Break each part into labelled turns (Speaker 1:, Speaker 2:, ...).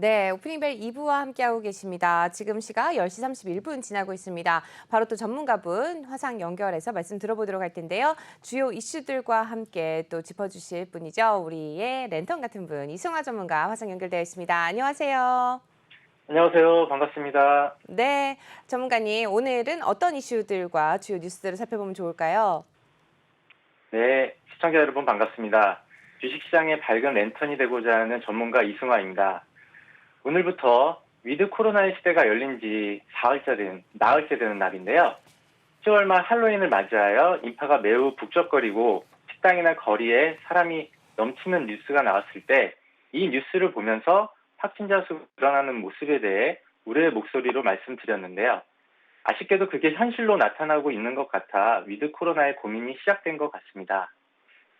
Speaker 1: 네, 오프닝벨 2부와 함께하고 계십니다. 지금 시각 10시 31분 지나고 있습니다. 바로 또 전문가분 화상 연결해서 말씀 들어보도록 할 텐데요. 주요 이슈들과 함께 또 짚어주실 분이죠. 우리의 랜턴 같은 분, 이승화 전문가 화상 연결되어 있습니다. 안녕하세요.
Speaker 2: 안녕하세요. 반갑습니다.
Speaker 1: 네, 전문가님, 오늘은 어떤 이슈들과 주요 뉴스들을 살펴보면 좋을까요?
Speaker 2: 네, 시청자 여러분 반갑습니다. 주식시장의 밝은 랜턴이 되고자 하는 전문가 이승화입니다. 오늘부터 위드 코로나의 시대가 열린 지 나흘째 되는 날인데요. 10월 말 할로윈을 맞이하여 인파가 매우 북적거리고 식당이나 거리에 사람이 넘치는 뉴스가 나왔을 때 이 뉴스를 보면서 확진자 수가 늘어나는 모습에 대해 우려의 목소리로 말씀드렸는데요. 아쉽게도 그게 현실로 나타나고 있는 것 같아 위드 코로나의 고민이 시작된 것 같습니다.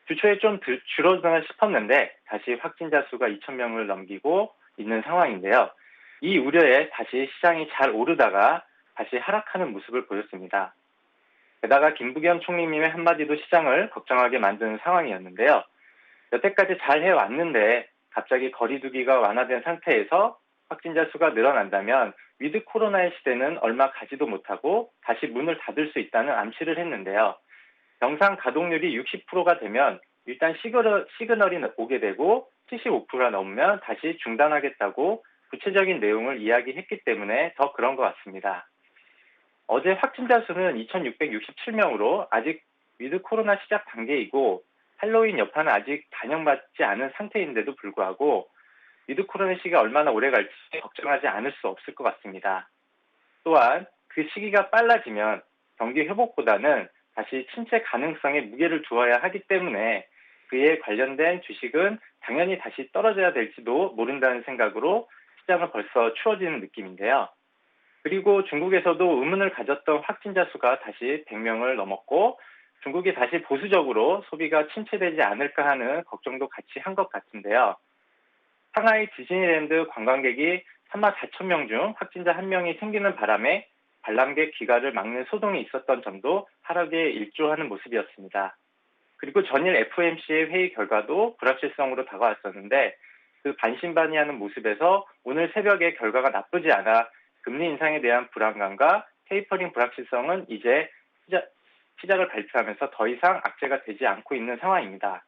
Speaker 2: 주초에 좀 줄어드나 싶었는데 다시 확진자 수가 2,000명을 넘기고 있는 상황인데요. 이 우려에 다시 시장이 잘 오르다가 다시 하락하는 모습을 보였습니다. 게다가 김부겸 총리님의 한마디도 시장을 걱정하게 만드는 상황이었는데요. 여태까지 잘 해왔는데 갑자기 거리두기가 완화된 상태에서 확진자 수가 늘어난다면 위드 코로나의 시대는 얼마 가지도 못하고 다시 문을 닫을 수 있다는 암시를 했는데요. 정상 가동률이 60%가 되면 일단 시그널이 오게 되고 75%가 넘으면 다시 중단하겠다고 구체적인 내용을 이야기했기 때문에 더 그런 것 같습니다. 어제 확진자 수는 2,667명으로 아직 위드 코로나 시작 단계이고 할로윈 여파는 아직 반영받지 않은 상태인데도 불구하고 위드 코로나 시기가 얼마나 오래 갈지 걱정하지 않을 수 없을 것 같습니다. 또한 그 시기가 빨라지면 경기 회복보다는 다시 침체 가능성에 무게를 두어야 하기 때문에 그에 관련된 주식은 당연히 다시 떨어져야 될지도 모른다는 생각으로 시장은 벌써 추워지는 느낌인데요. 그리고 중국에서도 의문을 가졌던 확진자 수가 다시 100명을 넘었고 중국이 다시 보수적으로 소비가 침체되지 않을까 하는 걱정도 같이 한 것 같은데요. 상하이 디즈니랜드 관광객이 34,000명 중 확진자 1명이 생기는 바람에 관람객 귀가를 막는 소동이 있었던 점도 하락에 일조하는 모습이었습니다. 그리고 전일 FOMC의 회의 결과도 불확실성으로 다가왔었는데 그 반신반의하는 모습에서 오늘 새벽에 결과가 나쁘지 않아 금리 인상에 대한 불안감과 테이퍼링 불확실성은 이제 시작을 발표하면서 더 이상 악재가 되지 않고 있는 상황입니다.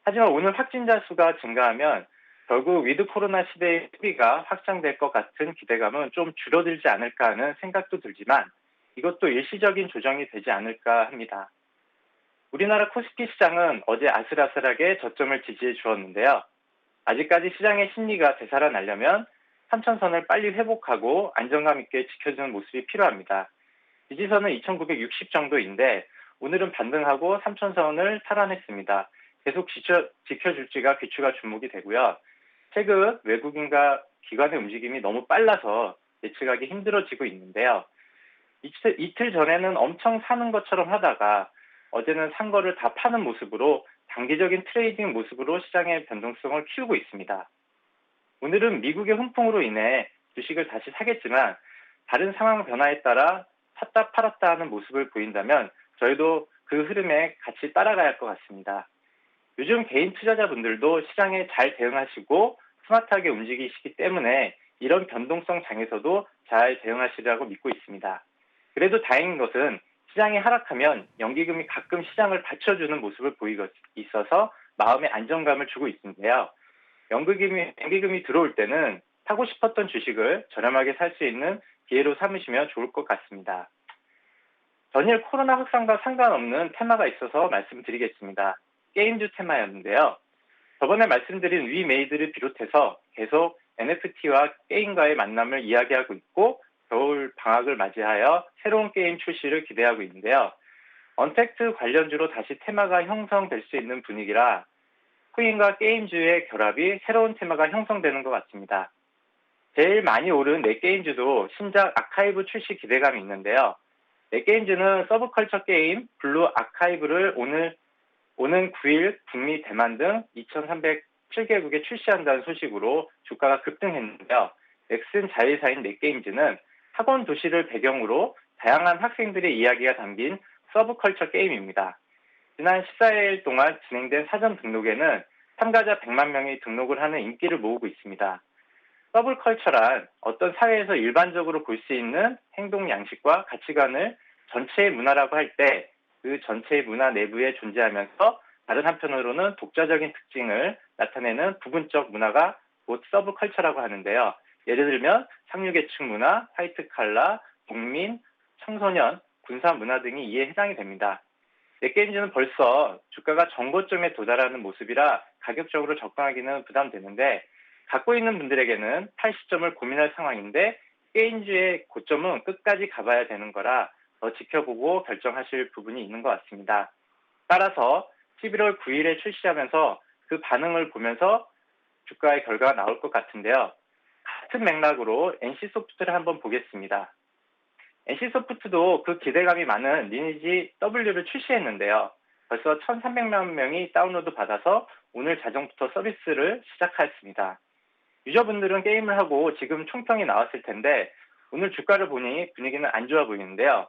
Speaker 2: 하지만 오늘 확진자 수가 증가하면 결국 위드 코로나 시대의 소비가 확장될 것 같은 기대감은 좀 줄어들지 않을까 하는 생각도 들지만 이것도 일시적인 조정이 되지 않을까 합니다. 우리나라 코스피 시장은 어제 아슬아슬하게 저점을 지지해 주었는데요. 아직까지 시장의 심리가 되살아나려면 3천선을 빨리 회복하고 안정감 있게 지켜주는 모습이 필요합니다. 지지선은 2,960 정도인데 오늘은 반등하고 3천선을 탈환했습니다. 계속 지켜줄지가 귀추가 주목이 되고요. 최근 외국인과 기관의 움직임이 너무 빨라서 예측하기 힘들어지고 있는데요. 이틀 전에는 엄청 사는 것처럼 하다가 어제는 산 거를 다 파는 모습으로 단기적인 트레이딩 모습으로 시장의 변동성을 키우고 있습니다. 오늘은 미국의 훈풍으로 인해 주식을 다시 사겠지만 다른 상황 변화에 따라 샀다 팔았다 하는 모습을 보인다면 저희도 그 흐름에 같이 따라가야 할 것 같습니다. 요즘 개인 투자자분들도 시장에 잘 대응하시고 스마트하게 움직이시기 때문에 이런 변동성 장에서도 잘 대응하시리라고 믿고 있습니다. 그래도 다행인 것은 시장이 하락하면 연기금이 가끔 시장을 받쳐주는 모습을 보이고 있어서 마음의 안정감을 주고 있는데요. 연기금이 들어올 때는 사고 싶었던 주식을 저렴하게 살 수 있는 기회로 삼으시면 좋을 것 같습니다. 전일 코로나 확산과 상관없는 테마가 있어서 말씀드리겠습니다. 게임주 테마였는데요. 저번에 말씀드린 위메이드를 비롯해서 계속 NFT와 게임과의 만남을 이야기하고 있고 겨울 방학을 맞이하여 새로운 게임 출시를 기대하고 있는데요. 언택트 관련주로 다시 테마가 형성될 수 있는 분위기라 코인과 게임주의 결합이 새로운 테마가 형성되는 것 같습니다. 제일 많이 오른 넷게임주도 신작 아카이브 출시 기대감이 있는데요. 넷게임즈는 서브컬처 게임 블루 아카이브를 오는 9일 북미, 대만 등 2,307개국에 출시한다는 소식으로 주가가 급등했는데요. 넥슨 자회사인 넷게임즈는 학원 도시를 배경으로 다양한 학생들의 이야기가 담긴 서브컬처 게임입니다. 지난 14일 동안 진행된 사전 등록에는 참가자 100만 명이 등록을 하는 인기를 모으고 있습니다. 서브컬처란 어떤 사회에서 일반적으로 볼 수 있는 행동 양식과 가치관을 전체의 문화라고 할 때 그 전체의 문화 내부에 존재하면서 다른 한편으로는 독자적인 특징을 나타내는 부분적 문화가 곧 서브컬처라고 하는데요. 예를 들면 상류계층 문화, 화이트 칼라, 농민, 청소년, 군사 문화 등이 이에 해당이 됩니다. 넷게임즈는 벌써 주가가 정고점에 도달하는 모습이라 가격적으로 접근하기는 부담되는데 갖고 있는 분들에게는 팔 시점을 고민할 상황인데 게임주의 고점은 끝까지 가봐야 되는 거라 더 지켜보고 결정하실 부분이 있는 것 같습니다. 따라서 11월 9일에 출시하면서 그 반응을 보면서 주가의 결과가 나올 것 같은데요. 같은 맥락으로 NC소프트를 한번 보겠습니다. NC소프트도 그 기대감이 많은 리니지 W를 출시했는데요. 벌써 1,300만 명이 다운로드 받아서 오늘 자정부터 서비스를 시작하였습니다. 유저분들은 게임을 하고 지금 총평이 나왔을 텐데 오늘 주가를 보니 분위기는 안 좋아 보이는데요.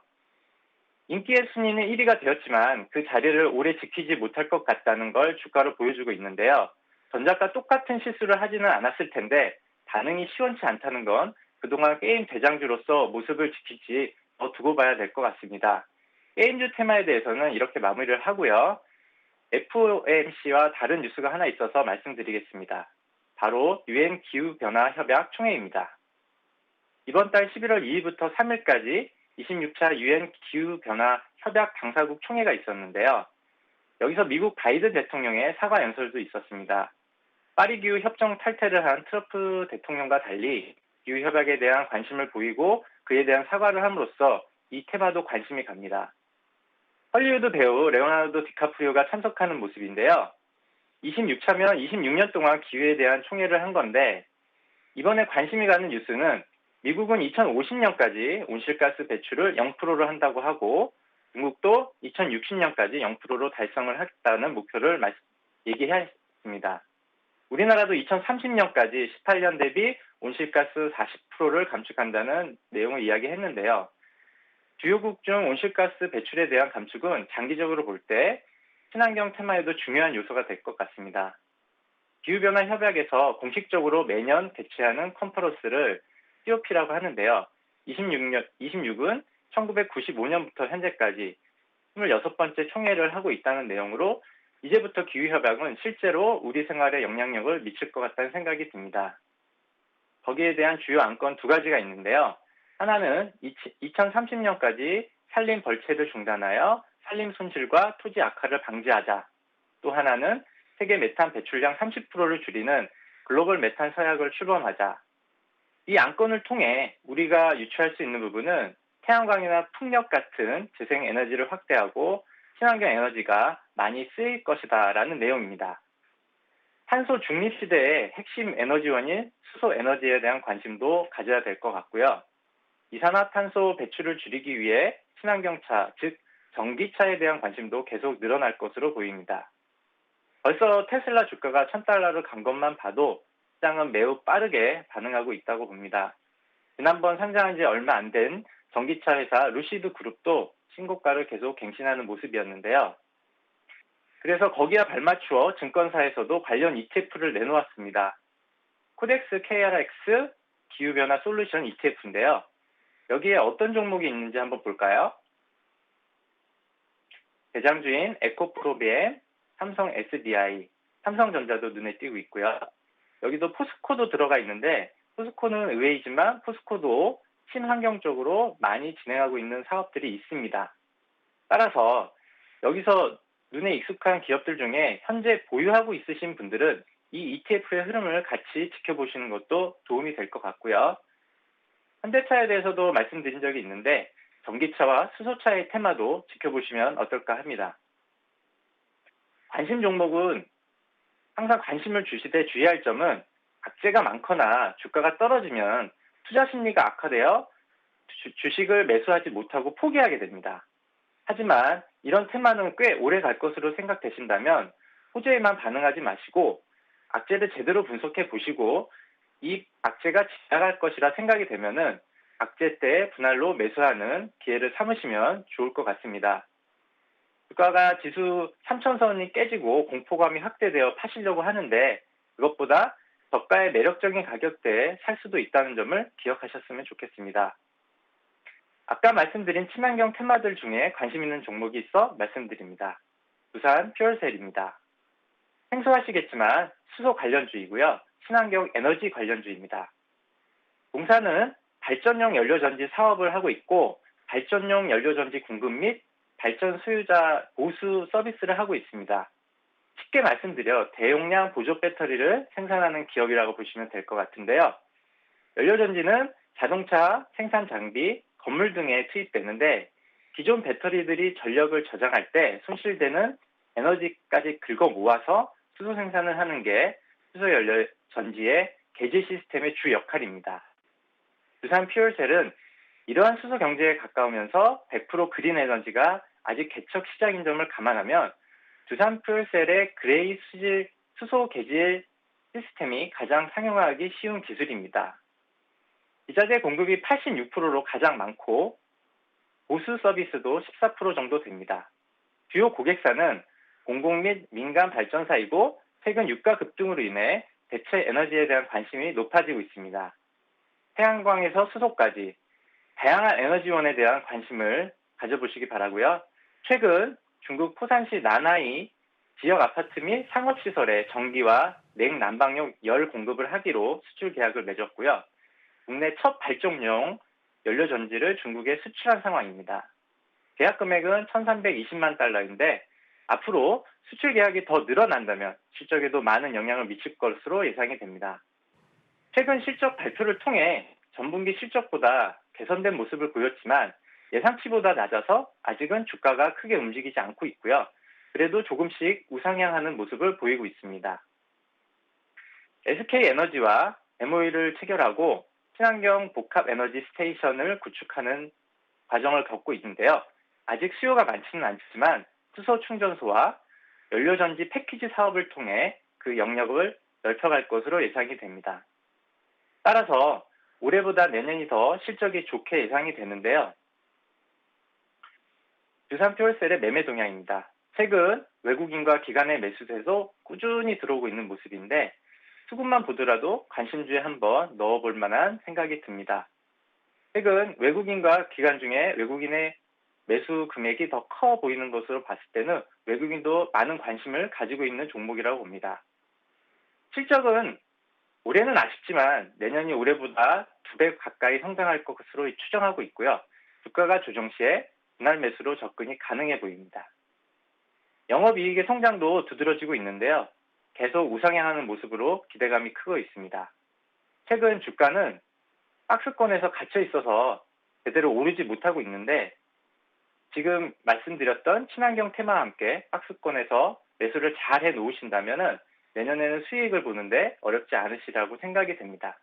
Speaker 2: 인기의 순위는 1위가 되었지만 그 자리를 오래 지키지 못할 것 같다는 걸 주가로 보여주고 있는데요. 전작과 똑같은 실수를 하지는 않았을 텐데 반응이 시원치 않다는 건 그동안 게임 대장주로서 모습을 지킬지 더 두고 봐야 될 것 같습니다. 게임주 테마에 대해서는 이렇게 마무리를 하고요. FOMC와 다른 뉴스가 하나 있어서 말씀드리겠습니다. 바로 UN 기후변화 협약 총회입니다. 이번 달 11월 2일부터 3일까지 26차 UN 기후변화 협약 당사국 총회가 있었는데요. 여기서 미국 바이든 대통령의 사과 연설도 있었습니다. 파리 기후 협정 탈퇴를 한 트럼프 대통령과 달리 기후 협약에 대한 관심을 보이고 그에 대한 사과를 함으로써 이 테마도 관심이 갑니다. 헐리우드 배우 레오나르도 디카프리오가 참석하는 모습인데요. 26차면 26년 동안 기후에 대한 총회를 한 건데 이번에 관심이 가는 뉴스는 미국은 2050년까지 온실가스 배출을 0%로 한다고 하고 중국도 2060년까지 0%로 달성을 하겠다는 목표를 얘기했습니다. 우리나라도 2030년까지 18년 대비 온실가스 40%를 감축한다는 내용을 이야기했는데요. 주요국 중 온실가스 배출에 대한 감축은 장기적으로 볼 때 친환경 테마에도 중요한 요소가 될 것 같습니다. 기후변화 협약에서 공식적으로 매년 개최하는 컨퍼런스를 COP라고 하는데요. 26은 1995년부터 현재까지 26번째 총회를 하고 있다는 내용으로 이제부터 기후협약은 실제로 우리 생활에 영향력을 미칠 것 같다는 생각이 듭니다. 거기에 대한 주요 안건 두 가지가 있는데요. 하나는 2030년까지 산림 벌채를 중단하여 산림 손실과 토지 악화를 방지하자. 또 하나는 세계 메탄 배출량 30%를 줄이는 글로벌 메탄 서약을 출범하자. 이 안건을 통해 우리가 유추할 수 있는 부분은 태양광이나 풍력 같은 재생에너지를 확대하고 친환경 에너지가 많이 쓰일 것이다라는 내용입니다. 탄소 중립 시대의 핵심 에너지원인 수소 에너지에 대한 관심도 가져야 될 것 같고요. 이산화탄소 배출을 줄이기 위해 친환경차, 즉 전기차에 대한 관심도 계속 늘어날 것으로 보입니다. 벌써 테슬라 주가가 $1,000를 간 것만 봐도 시장은 매우 빠르게 반응하고 있다고 봅니다. 지난번 상장한 지 얼마 안 된 전기차 회사 루시드 그룹도 신고가를 계속 갱신하는 모습이었는데요. 그래서 거기에 발맞추어 증권사에서도 관련 ETF를 내놓았습니다. 코덱스 KRX 기후변화 솔루션 ETF인데요. 여기에 어떤 종목이 있는지 한번 볼까요? 대장주인 에코프로비엠, 삼성 SDI, 삼성전자도 눈에 띄고 있고요. 여기도 포스코도 들어가 있는데 포스코는 의외이지만 포스코도 친환경적으로 많이 진행하고 있는 사업들이 있습니다. 따라서 여기서 눈에 익숙한 기업들 중에 현재 보유하고 있으신 분들은 이 ETF의 흐름을 같이 지켜보시는 것도 도움이 될 것 같고요. 현대차에 대해서도 말씀드린 적이 있는데 전기차와 수소차의 테마도 지켜보시면 어떨까 합니다. 관심 종목은 항상 관심을 주시되 주의할 점은 악재가 많거나 주가가 떨어지면 투자 심리가 악화되어 주식을 매수하지 못하고 포기하게 됩니다. 하지만 이런 테마는 꽤 오래 갈 것으로 생각되신다면 호재에만 반응하지 마시고 악재를 제대로 분석해 보시고 이 악재가 지나갈 것이라 생각이 되면은 악재 때 분할로 매수하는 기회를 삼으시면 좋을 것 같습니다. 주가가 지수 3,000선이 깨지고 공포감이 확대되어 파시려고 하는데 그것보다 저가의 매력적인 가격대에 살 수도 있다는 점을 기억하셨으면 좋겠습니다. 아까 말씀드린 친환경 테마들 중에 관심 있는 종목이 있어 말씀드립니다. 두산 퓨얼셀입니다. 생소하시겠지만 수소 관련주이고요. 친환경 에너지 관련주입니다. 공사는 발전용 연료전지 사업을 하고 있고 발전용 연료전지 공급 및 발전 소유자 보수 서비스를 하고 있습니다. 쉽게 말씀드려 대용량 보조 배터리를 생산하는 기업이라고 보시면 될 것 같은데요. 연료전지는 자동차, 생산 장비, 건물 등에 투입되는데 기존 배터리들이 전력을 저장할 때 손실되는 에너지까지 긁어 모아서 수소 생산을 하는 게 수소 연료전지의 계제 시스템의 주 역할입니다. 두산 퓨얼셀은 이러한 수소 경제에 가까우면서 100% 그린 에너지가 아직 개척 시작인 점을 감안하면 두산 퓨얼셀의 그레이 수소 계질 시스템이 가장 상용화하기 쉬운 기술입니다. 이자재 공급이 86%로 가장 많고 보수 서비스도 14% 정도 됩니다. 주요 고객사는 공공 및 민간 발전사이고 최근 유가 급등으로 인해 대체 에너지에 대한 관심이 높아지고 있습니다. 태양광에서 수소까지 다양한 에너지원에 대한 관심을 가져보시기 바라고요. 최근 중국 포산시 나나이 지역 아파트 및 상업시설에 전기와 냉난방용 열 공급을 하기로 수출 계약을 맺었고요. 국내 첫 발전용 연료전지를 중국에 수출한 상황입니다. 계약 금액은 1,320만 달러인데 앞으로 수출 계약이 더 늘어난다면 실적에도 많은 영향을 미칠 것으로 예상이 됩니다. 최근 실적 발표를 통해 전분기 실적보다 개선된 모습을 보였지만 예상치보다 낮아서 아직은 주가가 크게 움직이지 않고 있고요. 그래도 조금씩 우상향하는 모습을 보이고 있습니다. SK에너지와 MOU를 체결하고 친환경 복합 에너지 스테이션을 구축하는 과정을 겪고 있는데요. 아직 수요가 많지는 않지만 수소 충전소와 연료전지 패키지 사업을 통해 그 영역을 넓혀갈 것으로 예상이 됩니다. 따라서 올해보다 내년이 더 실적이 좋게 예상이 되는데요. 두산 퓨얼셀의 매매 동향입니다. 최근 외국인과 기관의 매수세도 꾸준히 들어오고 있는 모습인데 수급만 보더라도 관심주에 한번 넣어볼 만한 생각이 듭니다. 최근 외국인과 기관 중에 외국인의 매수 금액이 더 커 보이는 것으로 봤을 때는 외국인도 많은 관심을 가지고 있는 종목이라고 봅니다. 실적은 올해는 아쉽지만 내년이 올해보다 2배 가까이 성장할 것으로 추정하고 있고요. 주가가 조정 시에 분할 매수로 접근이 가능해 보입니다. 영업이익의 성장도 두드러지고 있는데요. 계속 우상향하는 모습으로 기대감이 크고 있습니다. 최근 주가는 박스권에서 갇혀 있어서 제대로 오르지 못하고 있는데 지금 말씀드렸던 친환경 테마와 함께 박스권에서 매수를 잘 해놓으신다면 내년에는 수익을 보는데 어렵지 않으시라고 생각이 됩니다.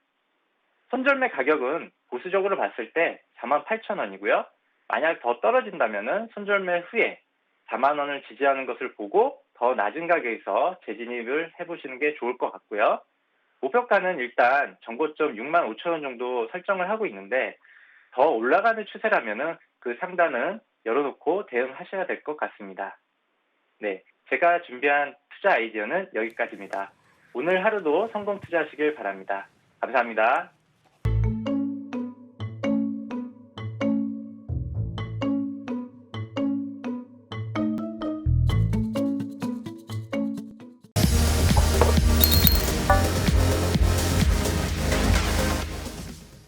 Speaker 2: 손절매 가격은 보수적으로 봤을 때 48,000원이고요. 만약 더 떨어진다면 손절매 후에 4만 원을 지지하는 것을 보고 더 낮은 가격에서 재진입을 해보시는 게 좋을 것 같고요. 목표가는 일단 전고점 6만 5천 원 정도 설정을 하고 있는데 더 올라가는 추세라면 그 상단은 열어놓고 대응하셔야 될 것 같습니다. 네, 제가 준비한 투자 아이디어는 여기까지입니다. 오늘 하루도 성공 투자하시길 바랍니다. 감사합니다.